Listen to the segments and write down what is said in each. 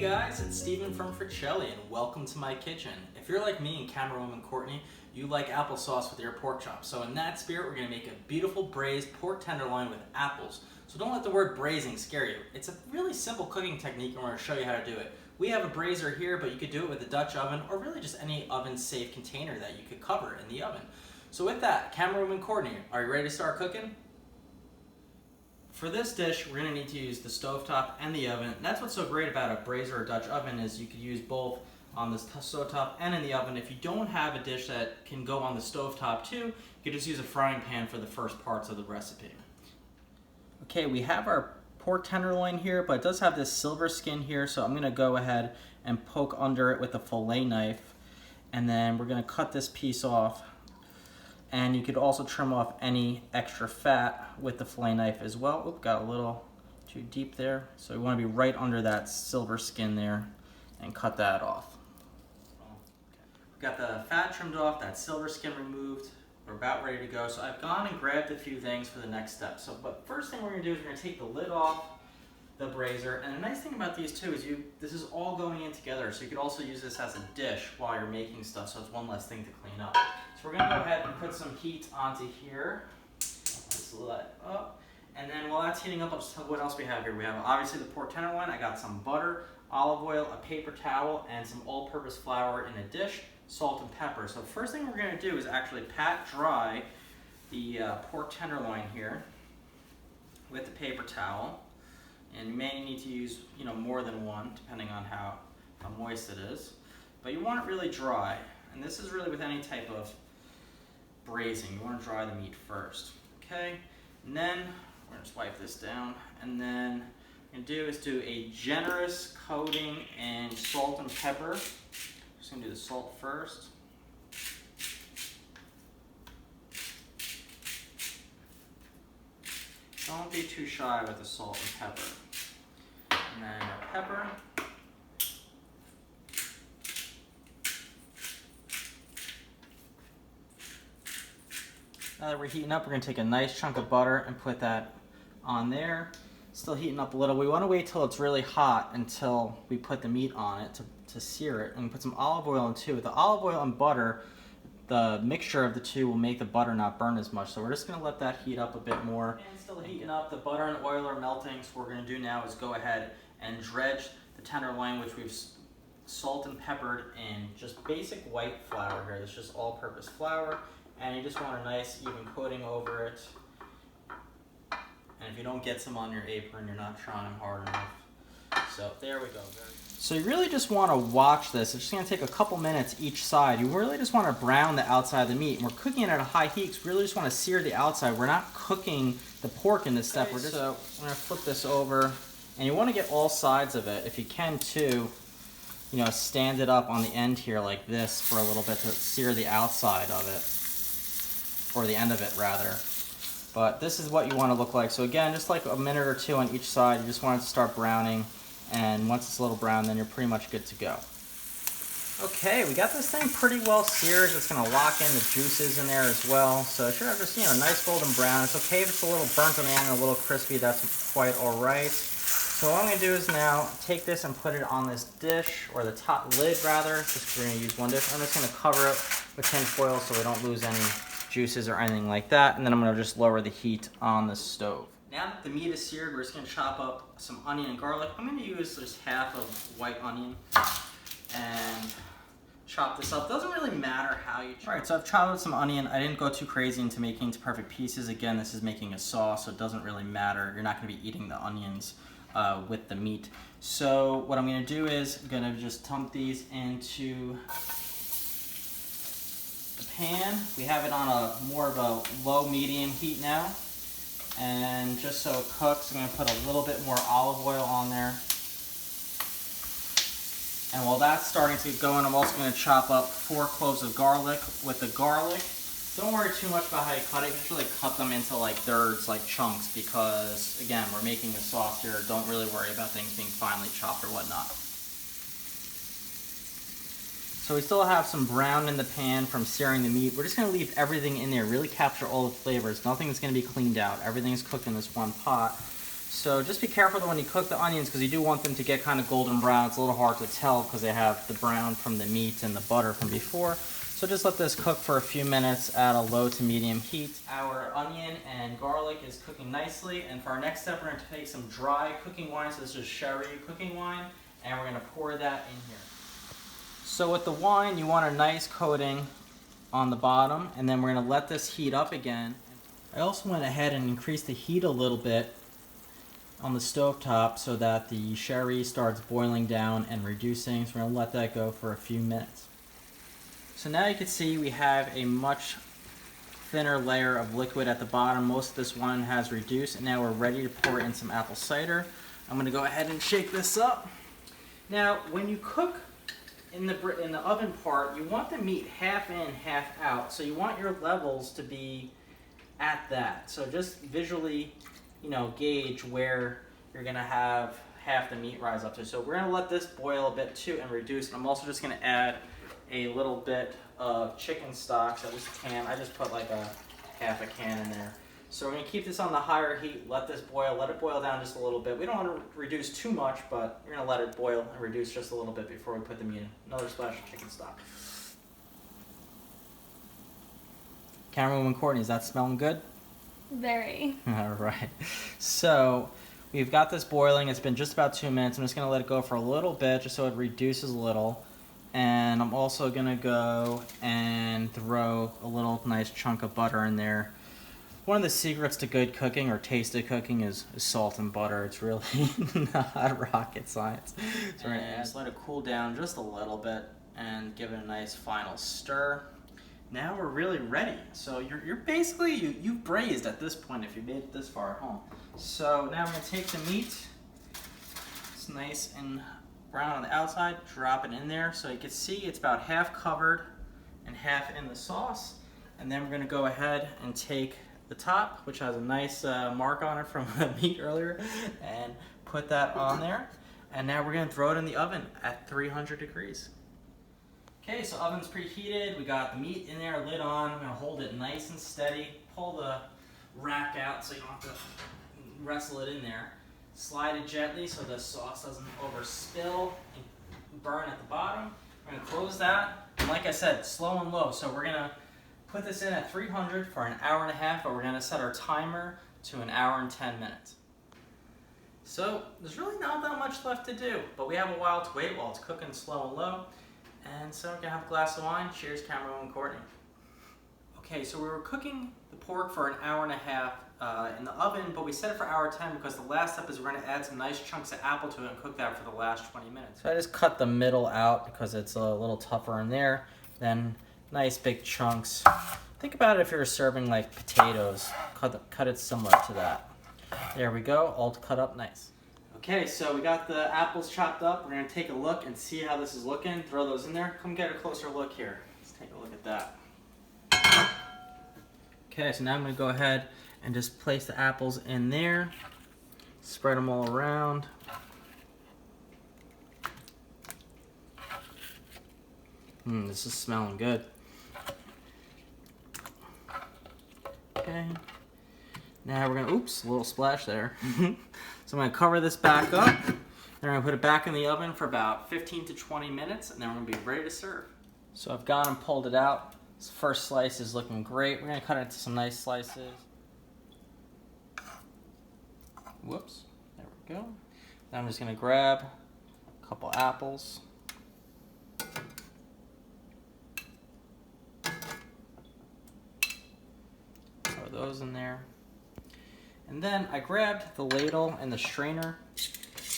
guys, it's Steven from Fricelli and welcome to my kitchen. If you're like me and camerawoman Courtney, you like applesauce with your pork chops. So in that spirit, we're going to make a beautiful braised pork tenderloin with apples. So don't let the word braising scare you. It's a really simple cooking technique and we're going to show you how to do it. We have a braiser here, but you could do it with a Dutch oven or really just any oven-safe container that you could cover in the oven. So with that, camerawoman Courtney, are you ready to start cooking? For this dish, we're going to need to use the stovetop and the oven. And that's what's so great about a braiser or Dutch oven is you could use both on the stovetop and in the oven. If you don't have a dish that can go on the stovetop too, you could just use a frying pan for the first parts of the recipe. Okay, we have our pork tenderloin here, but it does have this silver skin here, so I'm going to go ahead and poke under it with a fillet knife, and then we're going to cut this piece off. And you could also trim off any extra fat with the fillet knife as well. Oop, got a little too deep there. So we want to be right under that silver skin there and cut that off. We've got the fat trimmed off, that silver skin removed. We're about ready to go. So I've gone and grabbed a few things for the next step. But first thing we're going to do is we're going to take the lid off the braiser. And the nice thing about these too is this is all going in together. So you could also use this as a dish while you're making stuff. So it's one less thing to clean up. So we're going to go ahead and put some heat onto here. Just let it up. And then while that's heating up, what else we have here? We have obviously the pork tenderloin. I got some butter, olive oil, a paper towel, and some all-purpose flour in a dish, salt and pepper. So first thing we're going to do is actually pat dry the pork tenderloin here with the paper towel. And you may need to use more than one depending on how moist it is. But you want it really dry. And this is really with any type of braising. You want to dry the meat first, okay? And then we're going to wipe this down, and then what we're going to do is do a generous coating in salt and pepper. Just going to do the salt first. Don't be too shy with the salt and pepper. And then our pepper. Now that we're heating up, we're going to take a nice chunk of butter and put that on there. Still heating up a little. We want to wait till it's really hot until we put the meat on it to sear it. And put some olive oil in too. With the olive oil and butter, the mixture of the two will make the butter not burn as much. So we're just going to let that heat up a bit more. And still heating up, the butter and oil are melting. So what we're going to do now is go ahead and dredge the tenderloin, which we've salt and peppered in just basic white flour here. This is just all-purpose flour. And you just want a nice even coating over it. And if you don't get some on your apron, you're not trying hard enough. So there we go. So you really just want to watch this. It's just going to take a couple minutes each side. You really just want to brown the outside of the meat. And we're cooking it at a high heat because we really just want to sear the outside. We're not cooking the pork in this step. Okay, so I'm going to flip this over. And you want to get all sides of it. If you can too, stand it up on the end here like this for a little bit to sear the outside of it. Or the end of it rather. But this is what you want to look like. So again, just like a minute or two on each side, you just want it to start browning. And once it's a little brown, then you're pretty much good to go. Okay, we got this thing pretty well seared. It's going to lock in the juices in there as well. So it should have just, a nice golden brown. It's okay if it's a little burnt on the end and a little crispy. That's quite all right. So what I'm going to do is now take this and put it on this dish, or the top lid rather. Just we're going to use one dish. I'm just going to cover it with tin foil so we don't lose any juices or anything like that, and then I'm going to just lower the heat on the stove. Now that the meat is seared, we're just going to chop up some onion and garlic. I'm going to use just half of white onion and chop this up. Doesn't really matter how you chop. Alright, so I've chopped up some onion. I didn't go too crazy into making it to perfect pieces. Again, this is making a sauce, so it doesn't really matter. You're not going to be eating the onions with the meat. So what I'm going to do is I'm going to just dump these into pan. We have it on more of a low medium heat now, and just so it cooks, I'm going to put a little bit more olive oil on there. And while that's starting to get going, I'm also going to chop up 4 cloves of garlic. With the garlic, don't worry too much about how you cut it. Just really cut them into like thirds, like chunks, because again, we're making a sauce here. Don't really worry about things being finely chopped or whatnot. So we still have some brown in the pan from searing the meat. We're just going to leave everything in there, really capture all the flavors. Nothing's going to be cleaned out. Everything's cooked in this one pot. So just be careful when you cook the onions because you do want them to get kind of golden brown. It's a little hard to tell because they have the brown from the meat and the butter from before. So just let this cook for a few minutes at a low to medium heat. Our onion and garlic is cooking nicely, and for our next step we're going to take some dry cooking wine. So this is sherry cooking wine, and we're going to pour that in here. So with the wine you want a nice coating on the bottom, and then we're going to let this heat up again. I also went ahead and increased the heat a little bit on the stovetop so that the sherry starts boiling down and reducing. So we're going to let that go for a few minutes. So now you can see we have a much thinner layer of liquid at the bottom. Most of this wine has reduced, and now we're ready to pour in some apple cider. I'm going to go ahead and shake this up. Now when you cook in the oven part, you want the meat half in, half out. So you want your levels to be at that. So just visually, gauge where you're gonna have half the meat rise up to. So we're gonna let this boil a bit too and reduce. And I'm also just gonna add a little bit of chicken stock. So this can, I just put like half a can in there. So we're gonna keep this on the higher heat, let this boil, let it boil down just a little bit. We don't want to reduce too much, but we're gonna let it boil and reduce just a little bit before we put the meat in. Another splash of chicken stock. Camerawoman Courtney, is that smelling good? Very. All right. So we've got this boiling. It's been just about 2 minutes. I'm just going to let it go for a little bit just so it reduces a little. And I'm also going to go and throw a little nice chunk of butter in there. One of the secrets to good cooking or tasty cooking is salt and butter. It's really not rocket science. So we're going to just let it cool down just a little bit and give it a nice final stir. Now we're really ready. So you're basically, you've braised at this point if you made it this far at home. So now we're gonna take the meat. It's nice and brown on the outside, drop it in there. So you can see it's about half covered and half in the sauce. And then we're gonna go ahead and take the top, which has a nice mark on it from the meat earlier, and put that on there. And now we're gonna throw it in the oven at 300 degrees. Okay, so oven's preheated. We got the meat in there, lid on. I'm gonna hold it nice and steady. Pull the rack out so you don't have to wrestle it in there. Slide it gently so the sauce doesn't overspill and burn at the bottom. We're gonna close that. And like I said, slow and low. So we're gonna put this in at 300 for an hour and a half, but we're gonna set our timer to an hour and 10 minutes. So there's really not that much left to do, but we have a while to wait while it's cooking slow and low. And so we're gonna have a glass of wine. Cheers, Camerawoman Courtney. Okay, so we were cooking the pork for an hour and a half in the oven, but we set it for hour 10 because the last step is we're gonna add some nice chunks of apple to it and cook that for the last 20 minutes. So I just cut the middle out because it's a little tougher in there. Then nice big chunks. Think about it if you're serving like potatoes. Cut it similar to that. There we go, all cut up nice. Okay, so we got the apples chopped up. We're gonna take a look and see how this is looking. Throw those in there. Come get a closer look here. Let's take a look at that. Okay, so now I'm gonna go ahead and just place the apples in there. Spread them all around. This is smelling good. Okay. Now we're gonna, oops, a little splash there. So I'm gonna cover this back up. Then we're gonna put it back in the oven for about 15 to 20 minutes, and then we're gonna be ready to serve. So I've gone and pulled it out. This first slice is looking great. We're gonna cut it into some nice slices. Whoops, there we go. Now I'm just gonna grab a couple apples. Throw those in there. And then I grabbed the ladle and the strainer.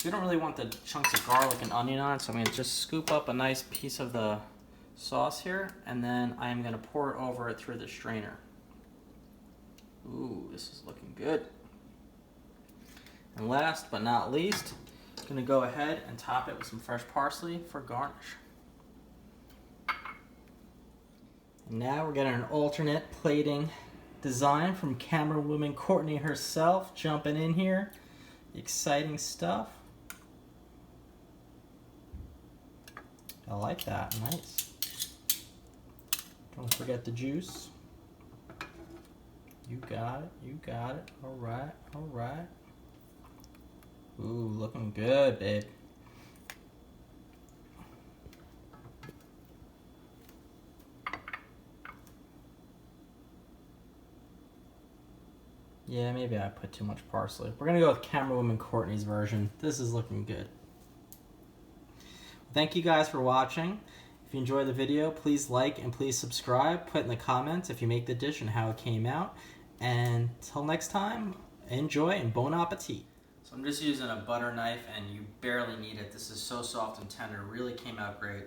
We don't really want the chunks of garlic and onion on it, so I'm going to just scoop up a nice piece of the sauce here, and then I'm going to pour it over it through the strainer. Ooh, this is looking good. And last but not least, I'm going to go ahead and top it with some fresh parsley for garnish. And now we're getting an alternate plating design from Camerawoman Courtney herself, jumping in here. Exciting stuff. I like that, nice. Don't forget the juice. You got it, you got it. All right, all right. Ooh, looking good, babe. Yeah, maybe I put too much parsley. We're gonna go with camera woman Courtney's version. This is looking good. Thank you guys for watching. If you enjoyed the video, please like and please subscribe. Put in the comments if you make the dish and how it came out. And until next time, enjoy and bon appetit. So I'm just using a butter knife and you barely need it. This is so soft and tender. It really came out great.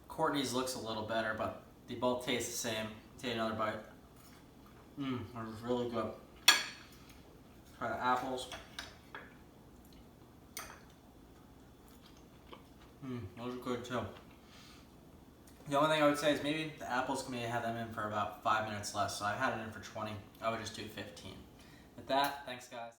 Courtney's looks a little better, but they both taste the same. Take another bite. Mmm, they're really good. Try the apples. Those are good too. The only thing I would say is maybe the apples may have them in for about 5 minutes less. So I had it in for 20. I would just do 15. With that, thanks guys.